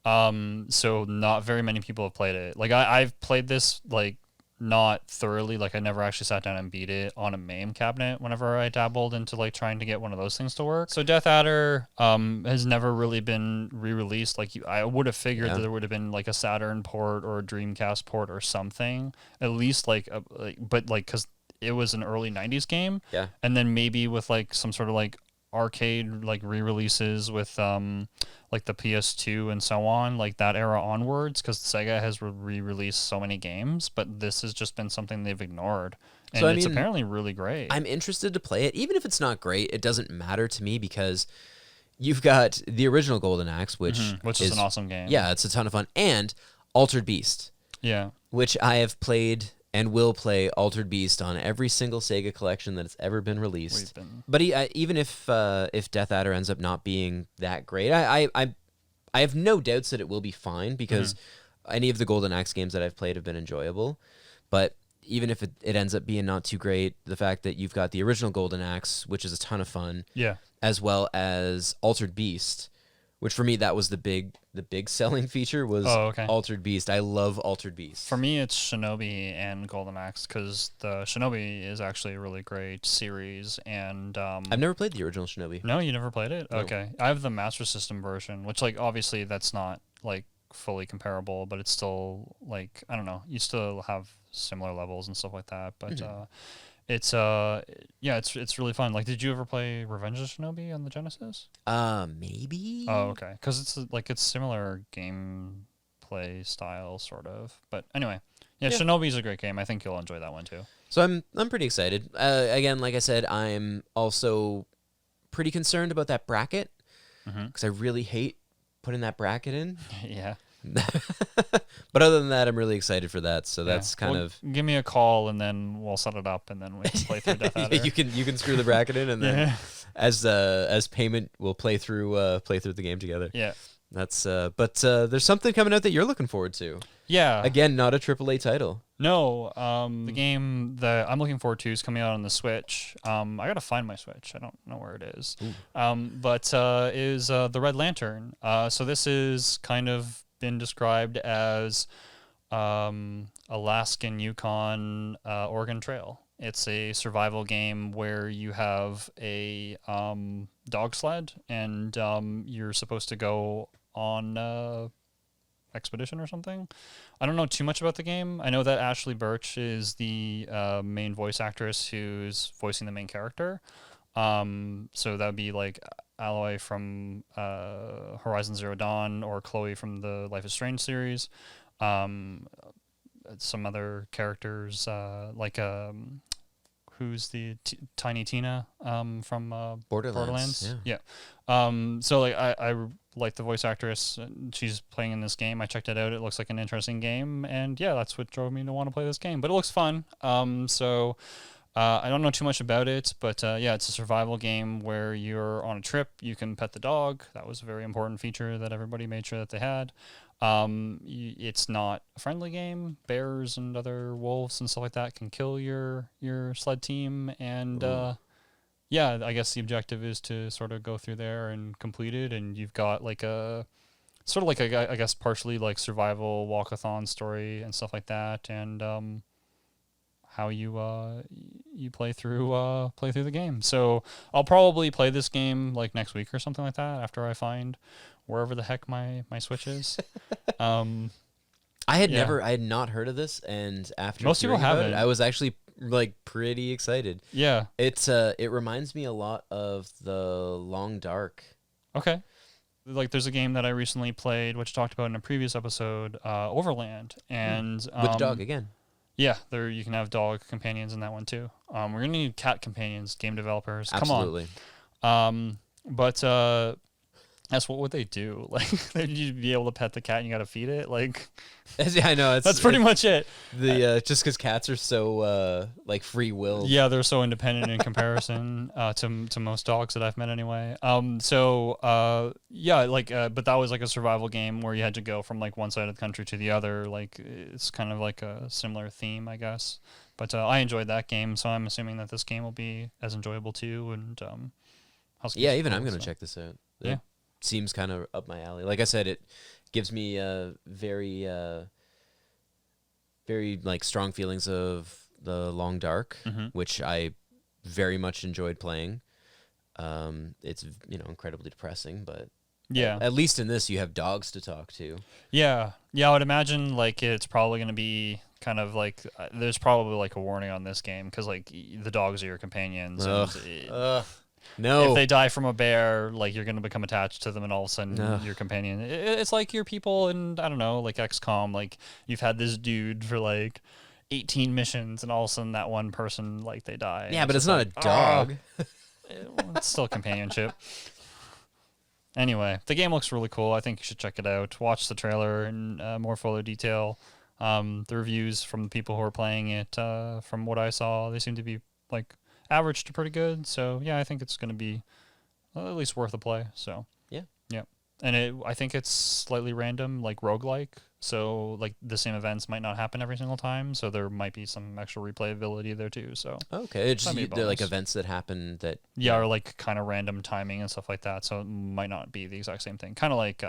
So not very many people have played it. Like I've played this like not thoroughly. Like I never actually sat down and beat it on a MAME cabinet whenever I dabbled into like trying to get one of those things to work. So Death Adder has never really been re-released. Like I would have figured that there would have been like a Saturn port or a Dreamcast port or something, at least but because it was an early 90s game. Yeah. And then maybe with like some sort of like arcade like re-releases with like the PS2 and so on, like that era onwards, because Sega has re-released so many games, but this has just been something they've ignored, and so, it's apparently really great. I'm interested to play it. Even if it's not great, it doesn't matter to me, because you've got the original Golden Axe, which is an awesome game. Yeah, it's a ton of fun. And Altered Beast. Yeah. Which I have played and will play Altered Beast on every single Sega collection that has ever been released. But even if Death Adder ends up not being that great, I have no doubts that it will be fine, because any of the Golden Axe games that I've played have been enjoyable. But even if it ends up being not too great, the fact that you've got the original Golden Axe, which is a ton of fun, as well as Altered Beast, which for me, that was the big selling feature was Altered Beast. I love Altered Beast. For me, it's Shinobi and Golden Axe, because the Shinobi is actually a really great series. And I've never played the original Shinobi. No, you never played it? No. Okay. I have the Master System version, which like obviously that's not like fully comparable, but it's still like, I don't know, you still have similar levels and stuff like that. But it's it's really fun. Like, did you ever play Revenge of Shinobi on the Genesis? Maybe. Oh, okay. Because it's similar gameplay style, sort of. But anyway, Shinobi's a great game. I think you'll enjoy that one too. So I'm pretty excited. Again, like I said, I'm also pretty concerned about that bracket, because I really hate putting that bracket in. Yeah. But other than that, I'm really excited for that. So that's kind of give me a call, and then we'll set it up, and then we can play through Death Adder. You can screw the bracket in, and then as payment, we'll play through the game together. Yeah, that's but there's something coming out that you're looking forward to. Yeah, again, not a AAA title. No, the game that I'm looking forward to is coming out on the Switch. I gotta find my Switch. I don't know where it is. But is the Red Lantern. So this is kind of been described as Alaskan Yukon Oregon Trail. It's a survival game where you have a dog sled, and you're supposed to go on expedition or something. I don't know too much about the game. I know that Ashley Birch is the main voice actress who's voicing the main character. So that would be like Aloy from Horizon Zero Dawn, or Chloe from the Life is Strange series. Some other characters like who's the Tiny Tina from Borderlands. Yeah. So like I like the voice actress. She's playing in this game. I checked it out. It looks like an interesting game, and yeah, that's what drove me to want to play this game. But it looks fun. I don't know too much about it, but it's a survival game where you're on a trip. You can pet the dog. That was a very important feature that everybody made sure that they had. It's not a friendly game. Bears and other wolves and stuff like that can kill your sled team, and yeah, I guess the objective is to sort of go through there and complete it, and you've got like a sort of like a, I guess partially like survival walkathon story and stuff like that, and how you play through the game. So I'll probably play this game like next week or something like that after I find wherever the heck my Switch is. I had not heard of this, and after most people haven't. I was actually like pretty excited. Yeah, it reminds me a lot of the Long Dark. Okay. Like there's a game that I recently played, which I talked about in a previous episode, Overland, and with the dog again. Yeah, there you can have dog companions in that one too. We're gonna need cat companions, game developers. Absolutely. Come on. But that's what would they do? Like you'd be able to pet the cat and you gotta feed it. Like yeah, I know. That's pretty much it. The just because cats are so like free willed. Yeah, they're so independent in comparison to most dogs that I've met anyway. Yeah, like but that was like a survival game where you had to go from like one side of the country to the other. Like it's kind of like a similar theme, I guess. But I enjoyed that game, so I'm assuming that this game will be as enjoyable too. And yeah, even I'm gonna check this out. Yeah. Seems kind of up my alley. Like I said, it gives me very like strong feelings of the Long Dark, which I very much enjoyed playing. It's incredibly depressing, but yeah, at least in this you have dogs to talk to. Yeah, I would imagine like it's probably going to be kind of like there's probably like a warning on this game because like the dogs are your companions. No. If they die from a bear, like you're going to become attached to them and all of a sudden your companion. It's like your people in, I don't know, like XCOM. Like you've had this dude for like 18 missions and all of a sudden that one person, like they die. Yeah, but it's not a dog. It's still companionship. Anyway, the game looks really cool. I think you should check it out. Watch the trailer in more fuller detail. The reviews from the people who are playing it, from what I saw, they seem to be like average to pretty good. So yeah, I think it's going to be at least worth a play. So yeah. And I think it's slightly random, like roguelike. So like the same events might not happen every single time. So there might be some extra replayability there too. So okay, it's just they're like events that happen that or like kind of random timing and stuff like that. So it might not be the exact same thing. Kind of like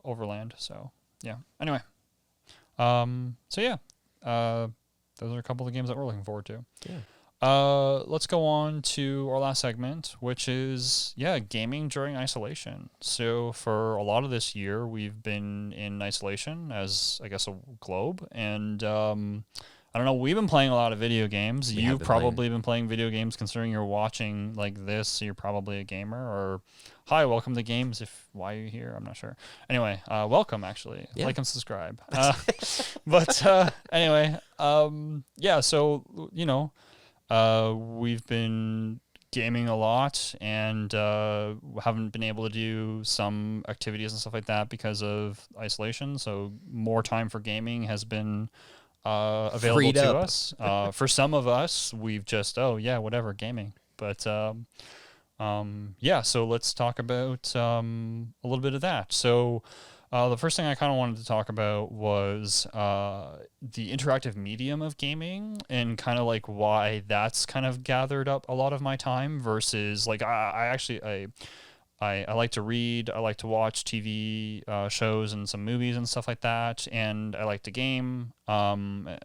Overland. So yeah. Anyway, so yeah. Those are a couple of games that we're looking forward to. Yeah. Let's go on to our last segment, which is, gaming during isolation. So for a lot of this year, we've been in isolation as, I guess, a globe. And I don't know, we've been playing a lot of video games. You've probably been playing video games considering you're watching like this. So you're probably a gamer. Or, hi, welcome to games. Why are you here? I'm not sure. Anyway, welcome, actually. Yeah. Like and subscribe. Anyway, so, we've been gaming a lot and haven't been able to do some activities and stuff like that because of isolation. So more time for gaming has been available to us. For some of us, we've just, whatever, gaming. But so let's talk about a little bit of that. So the first thing I kind of wanted to talk about was the interactive medium of gaming and kind of like why that's kind of gathered up a lot of my time versus like I like to read, I like to watch TV shows and some movies and stuff like that, and I like to game. I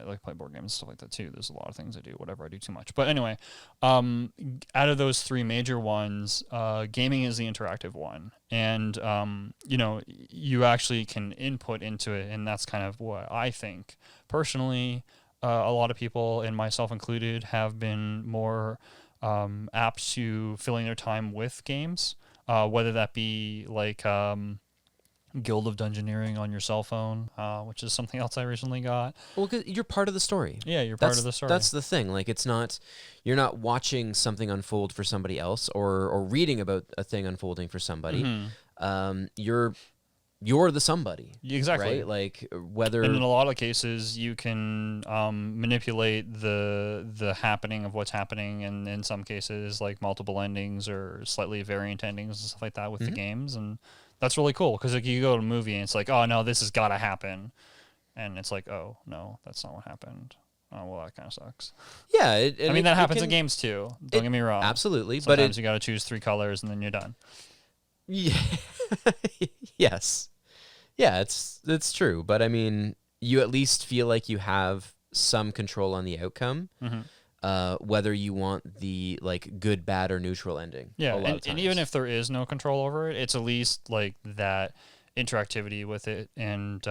like to play board games and stuff like that too. There's a lot of things I do, whatever I do too much. But anyway, out of those three major ones, gaming is the interactive one. And, you actually can input into it, and that's kind of what I think. Personally, a lot of people, and myself included, have been more apt to filling their time with games. Whether that be like Guild of Dungeoneering on your cell phone, which is something else I recently got. Well, 'cause you're part of the story. Yeah, you're part of the story. That's the thing. Like, you're not watching something unfold for somebody else or reading about a thing unfolding for somebody. Mm-hmm. You're the somebody. Exactly. Right? Like whether. And in a lot of cases, you can manipulate the happening of what's happening, and in some cases, like multiple endings or slightly variant endings and stuff like that with the games, and that's really cool because like you go to a movie and it's like, oh no, this has got to happen, and it's like, oh no, that's not what happened. Oh, well, that kind of sucks. Yeah. I mean, that happens in games too. Don't get me wrong. Absolutely. Sometimes you got to choose 3 colors and then you're done. Yeah. Yes. Yeah, it's true. But I mean, you at least feel like you have some control on the outcome, whether you want the like good, bad, or neutral ending. Yeah, and even if there is no control over it, it's at least like that interactivity with it and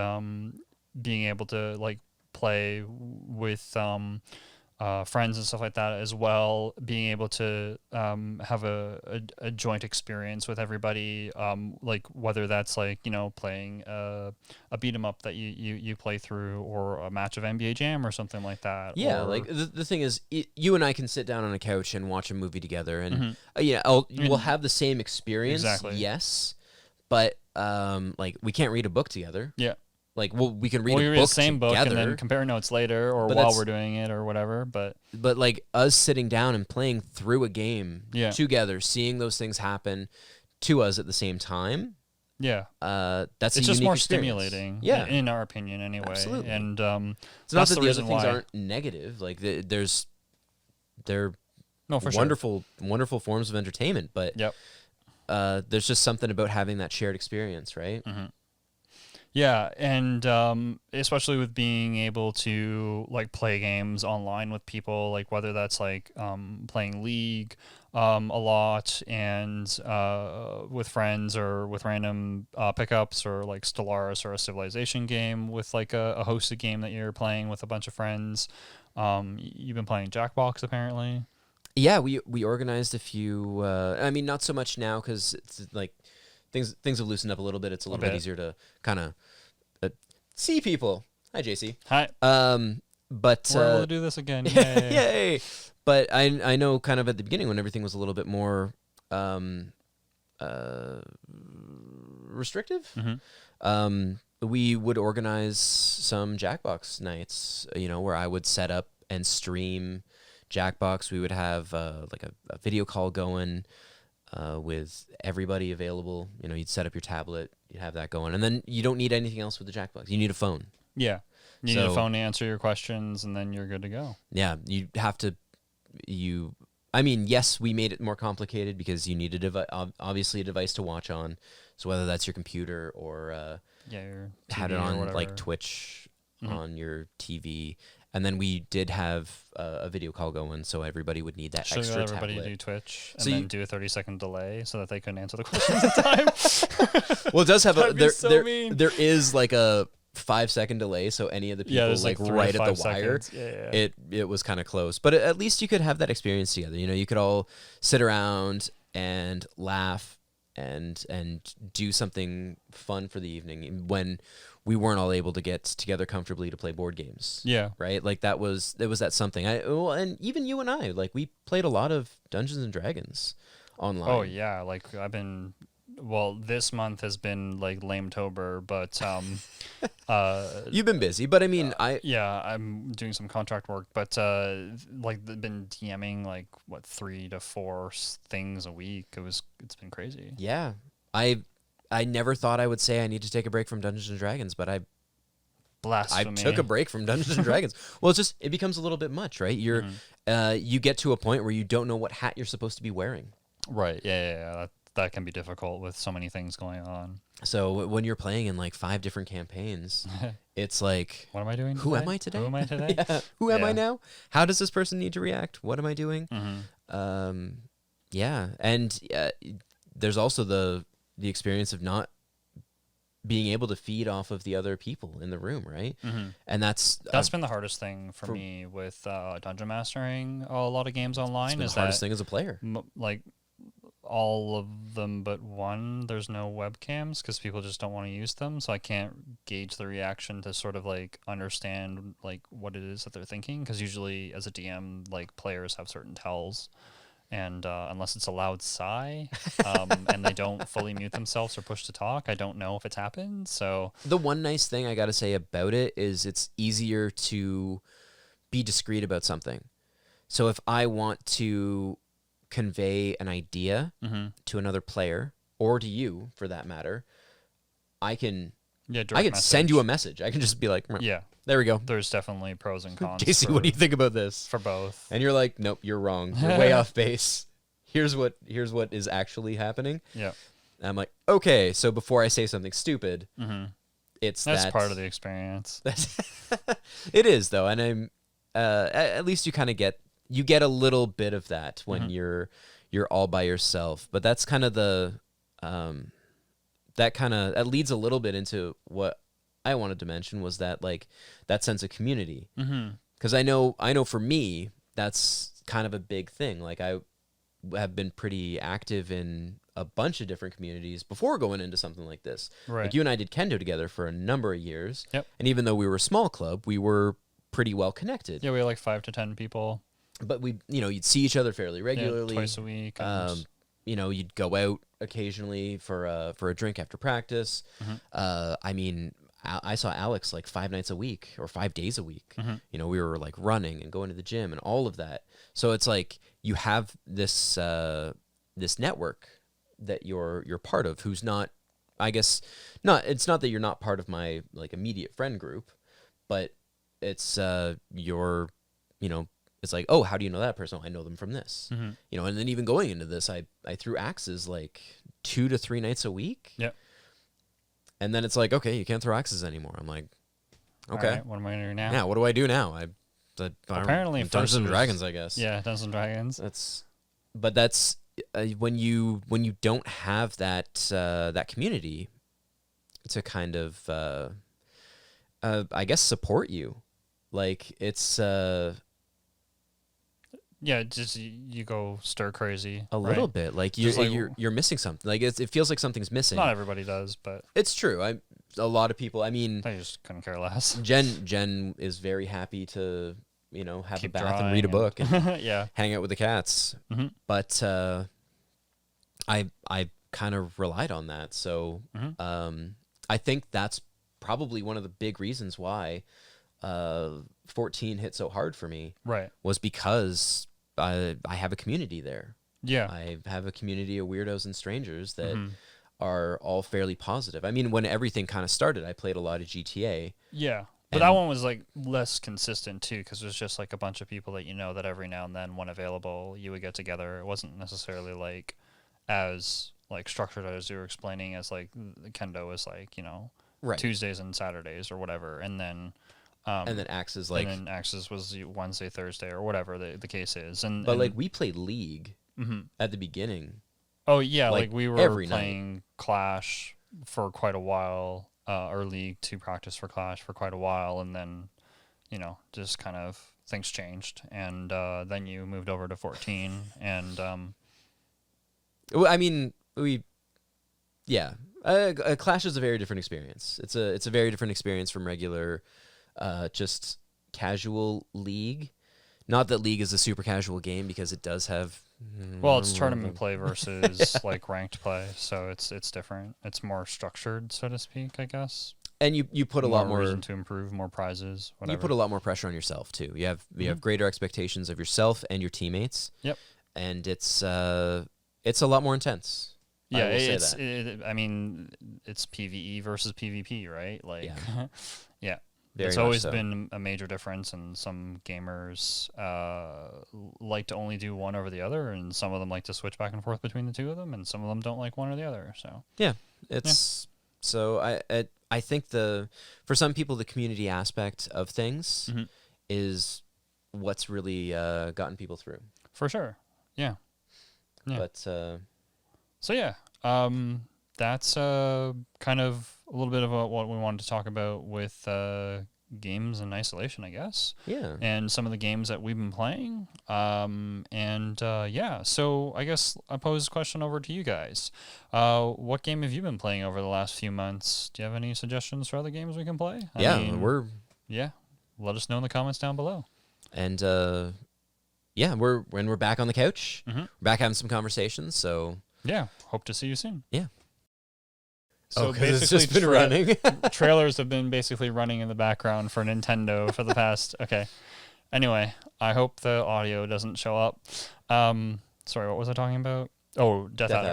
being able to like play with friends and stuff like that as well, being able to have a joint experience with everybody, like whether that's like, you know, playing a beat 'em up that you play through, or a match of NBA Jam or something like that. Yeah, or, like the thing is, you and I can sit down on a couch and watch a movie together, and we'll have the same experience. Exactly. Yes, but like we can't read a book together. Yeah. Like, well, we can read we a read book the same book together, and then compare notes later, or while we're doing it, or whatever. But like us sitting down and playing through a game together, seeing those things happen to us at the same time. Yeah, that's it's a just more experience. Stimulating. Yeah, in our opinion, anyway. Absolutely. And it's not that the other things aren't negative. Like they're wonderful forms of entertainment. But there's just something about having that shared experience, right? Mm-hmm. Yeah, and especially with being able to like play games online with people, like whether that's like playing League a lot and with friends, or with random pickups, or like Stellaris or a Civilization game with like a hosted game that you're playing with a bunch of friends. You've been playing Jackbox apparently. Yeah, we organized a few. I mean, not so much now because it's like things have loosened up a little bit. It's a little bit easier to kind of see people. Hi, JC. Hi. But we're able to do this again. Yay! Yay! But I know kind of at the beginning when everything was a little bit more restrictive. Mm-hmm. We would organize some Jackbox nights. You know, where I would set up and stream Jackbox. We would have like a video call going. With everybody available, you know, you'd set up your tablet, you'd have that going, and then you don't need anything else with the Jackbox. You need a phone. Yeah, you need a phone to answer your questions, and then you're good to go. Yeah, you have to. I mean, yes, we made it more complicated because you need obviously a device to watch on. So whether that's your computer or your TV had it on like Twitch on your TV. And then we did have a video call going, so everybody would need that extra everybody tablet. Do Twitch, and then do a 30-second delay so that they couldn't answer the questions in time. Well, it does have there is like a 5-second delay, so any of the people like right at the wire, it was kind of close. But at least you could have that experience together. You know, you could all sit around and laugh and do something fun for the evening when we weren't all able to get together comfortably to play board games. Yeah. Right? Like that was that something. And even you and I, like we played a lot of Dungeons and Dragons online. Oh yeah, like this month has been like Lame-tober, but you've been busy, but I mean I'm doing some contract work, but like been DMing like 3 to 4 things a week. It's been crazy. Yeah. I never thought I would say I need to take a break from Dungeons and Dragons, but I took a break from Dungeons and Dragons. Well, it becomes a little bit much, right? You get to a point where you don't know what hat you're supposed to be wearing. Right. Yeah. That can be difficult with so many things going on. So when you're playing in like 5 different campaigns, it's like, what am I doing? Who am I today? Who am I today? Yeah. Who am I now? How does this person need to react? What am I doing? Mm-hmm. Yeah. And there's also the experience of not being able to feed off of the other people in the room, right? Mm-hmm. And that's been the hardest thing for me with dungeon mastering a lot of games online. It's the hardest thing as a player. Like all of them but one, there's no webcams because people just don't want to use them, so I can't gauge the reaction to sort of like understand like what it is that they're thinking, because usually as a DM, like players have certain tells. And unless it's a loud sigh and they don't fully mute themselves or push to talk, I don't know if it's happened. So the one nice thing I got to say about it is it's easier to be discreet about something. So if I want to convey an idea to another player, or to you for that matter, I can send you a message. I can just be like, There we go. There's definitely pros and cons. Casey, what do you think about this? For both. And you're like, nope, you're wrong. You're way off base. Here's what is actually happening. Yeah. And I'm like, okay, so before I say something stupid, that's part of the experience. It is though, and I'm at least you kind of get a little bit of that when you're all by yourself. But that's kind of the that leads a little bit into what I wanted to mention, was that like that sense of community. Because I know for me that's kind of a big thing. Like I have been pretty active in a bunch of different communities before going into something like this. Right. Like you and I did kendo together for a number of years. Yep. And even though we were a small club, we were pretty well connected. Yeah, we had like 5 to 10 people. But you'd see each other fairly regularly. Yeah, twice a week. You'd go out occasionally for a drink after practice. I mean, I saw Alex like 5 nights a week or 5 days a week. We were like running and going to the gym and all of that. So it's like you have this this network that you're part of, who's not, I guess, it's not that you're not part of my like immediate friend group, but it's it's like, oh, how do you know that person? I know them from this. And then even going into this, I threw axes like 2 to 3 nights a week. Yep. And then it's like, okay, you can't throw axes anymore. I'm like, okay. All right, what am I going to do now? Yeah, what do I do now? Apparently Dungeons and Dragons, I guess. Yeah, Dungeons and Dragons. That's when you don't have that that community to kind of I guess support you. Like it's yeah, just you go stir crazy a little bit. Like you're missing something. Like it feels like something's missing. Not everybody does, but it's true. A lot of people. I mean, I just couldn't care less. Jen is very happy to have Keep a bath and read a book and yeah, hang out with the cats. But I kind of relied on that. So I think that's probably one of the big reasons why 14 hit so hard for me. Right. Was because I have a community there. Yeah. I have a community of weirdos and strangers that are all fairly positive. I mean, when everything kind of started, I played a lot of GTA. Yeah. But that one was like less consistent too, because it was just like a bunch of people that that every now and then, when available, you would get together. It wasn't necessarily like as like structured as you were explaining, as like the kendo is like right. Tuesdays and Saturdays or whatever, and then Axes like and then Axes was Wednesday, Thursday, or whatever the case is. But like we played League at the beginning. Oh yeah, like we were playing night. Clash for quite a while. Or League to practice for Clash for quite a while, and then, just kind of things changed, and then you moved over to 14, and I mean, Clash is a very different experience. It's a very different experience from regular, just casual League. Not that League is a super casual game, because it does have. Well, it's tournament play versus like ranked play, so it's different. It's more structured, so to speak, I guess. And you put a lot more reason to improve, more prizes. Whatever. You put a lot more pressure on yourself too. You have greater expectations of yourself and your teammates. Yep. And it's a lot more intense. Yeah, I mean, it's PvE versus PvP, right? Like, yeah. Yeah. Very it's always so. been a major difference, and some gamers like to only do one over the other, and some of them like to switch back and forth between the two of them, and some of them don't like one or the other. So so I think for some people the community aspect of things is what's really gotten people through. For sure, yeah. But so yeah, that's kind of a little bit of what we wanted to talk about with games in isolation, I guess. Yeah. And some of the games that we've been playing. So I guess I'll pose this question over to you guys. What game have you been playing over the last few months? Do you have any suggestions for other games we can play? Yeah, let us know in the comments down below. And we're back on the couch. We're back having some conversations, so yeah, hope to see you soon. Yeah. So basically, it's just been running. Trailers have been basically running in the background for Nintendo for the past. Okay. Anyway, I hope the audio doesn't show up. Sorry, what was I talking about? Oh, Death Adder.